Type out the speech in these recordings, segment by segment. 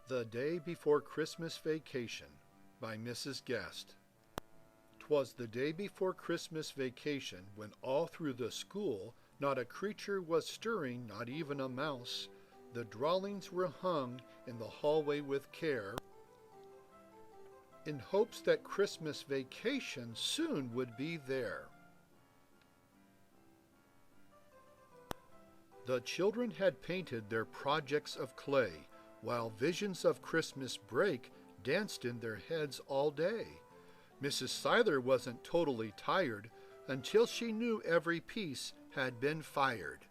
The Day Before Christmas Vacation by Mrs. Gest. 'Twas the day before Christmas vacation, when all through the school not a creature was stirring, not even a mouse. The drawlings were hung in the hallway with care, in hopes that Christmas vacation soon would be there. The children had painted their projects of clay, while visions of Christmas break danced in their heads all day. Mrs. Seiler wasn't totally tired until she knew every piece had been fired.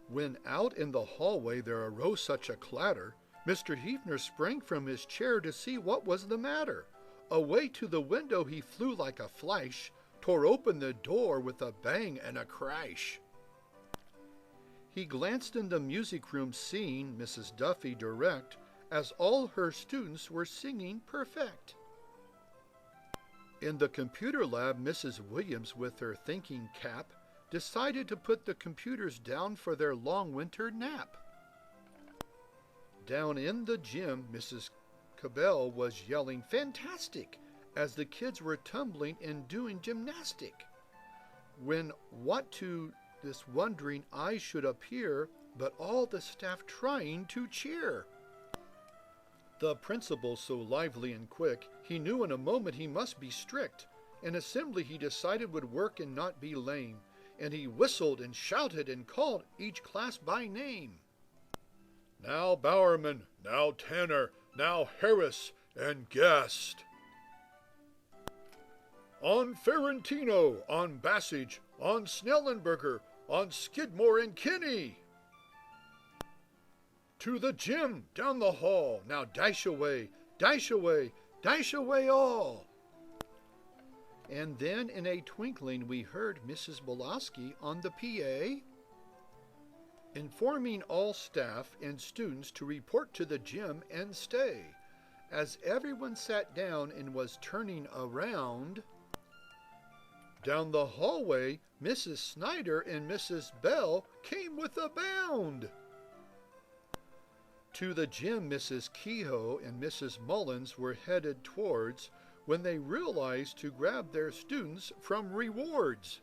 When out in the hallway there arose such a clatter, Mr. Hefner sprang from his chair to see what was the matter. Away to the window he flew like a flash, tore open the door with a bang and a crash. He glanced in the music room, seeing Mrs. Duffy direct, as all her students were singing perfect. In the computer lab, Mrs. Williams, with her thinking cap, decided to put the computers down for their long winter nap. Down in the gym, Mrs. Cabell was yelling "Fantastic!" as the kids were tumbling and doing gymnastic. When what to this wondering eye should appear, but all the staff trying to cheer. The principal, so lively and quick, he knew in a moment he must be strict. An assembly he decided would work and not be lame, and he whistled and shouted and called each class by name. Now Bowerman, now Tanner, now Harris and Gest. On Ferentino, on Bassage, on Snellenberger, on Skidmore and Kinney. To the gym, down the hall, now dash away, dash away, dash away all. And then in a twinkling we heard Mrs. Bolaski on the PA, informing all staff and students to report to the gym and stay. As everyone sat down and was turning around, down the hallway, Mrs. Snyder and Mrs. Bell came with a bound. To the gym Mrs. Kehoe and Mrs. Mullins were headed towards, when they realized to grab their students from rewards.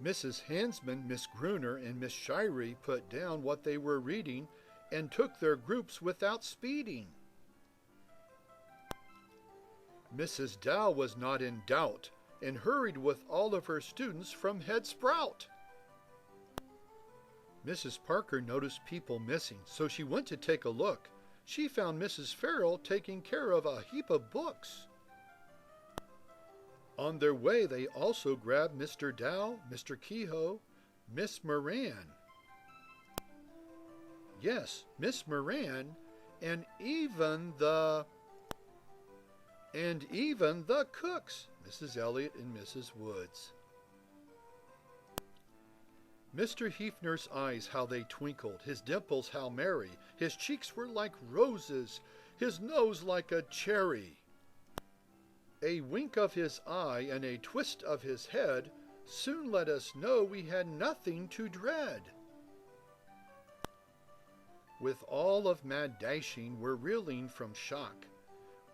Mrs. Hansman, Miss Gruner, and Miss Shirey put down what they were reading and took their groups without speeding. Mrs. Dow was not in doubt, and hurried with all of her students from Head Sprout. Mrs. Parker noticed people missing, so she went to take a look. She found Mrs. Farrell taking care of a heap of books. On their way they also grabbed Mr. Dow, Mr. Kehoe, Miss Moran. Yes, Miss Moran, and even the cooks, Mrs. Elliott and Mrs. Woods. Mr. Hefner's eyes, how they twinkled, his dimples how merry, his cheeks were like roses, his nose like a cherry. A wink of his eye and a twist of his head soon let us know we had nothing to dread. With all of mad dashing, we're reeling from shock.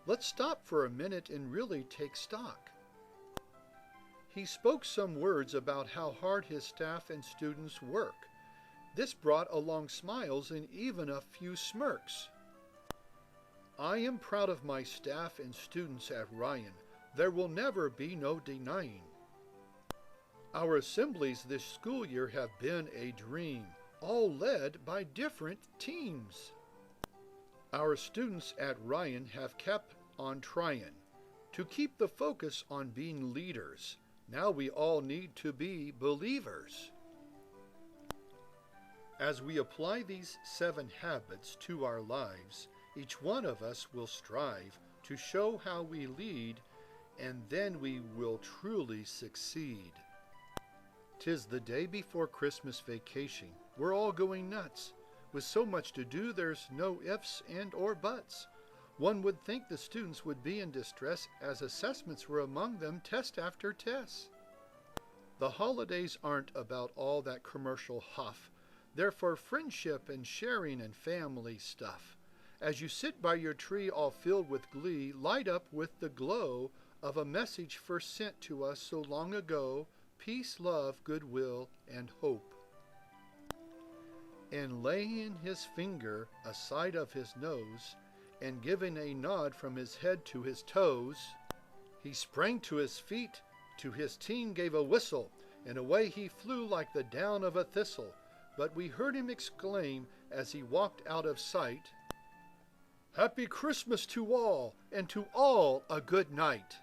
Let's stop for a minute and really take stock. He spoke some words about how hard his staff and students work. This brought along smiles and even a few smirks. I am proud of my staff and students at Ryan. There will never be no denying. Our assemblies this school year have been a dream, all led by different teams. Our students at Ryan have kept on trying to keep the focus on being leaders. Now we all need to be believers. As we apply these 7 habits to our lives, each one of us will strive to show how we lead, and then we will truly succeed. 'Tis the day before Christmas vacation. We're all going nuts. With so much to do, there's no ifs and or buts. One would think the students would be in distress, as assessments were among them test after test. The holidays aren't about all that commercial huff. They're for friendship and sharing and family stuff. As you sit by your tree all filled with glee, light up with the glow of a message first sent to us so long ago: peace, love, goodwill, and hope. And laying his finger aside of his nose, and giving a nod from his head to his toes, he sprang to his feet, to his team gave a whistle, and away he flew like the down of a thistle. But we heard him exclaim as he walked out of sight, "Happy Christmas to all, and to all a good night."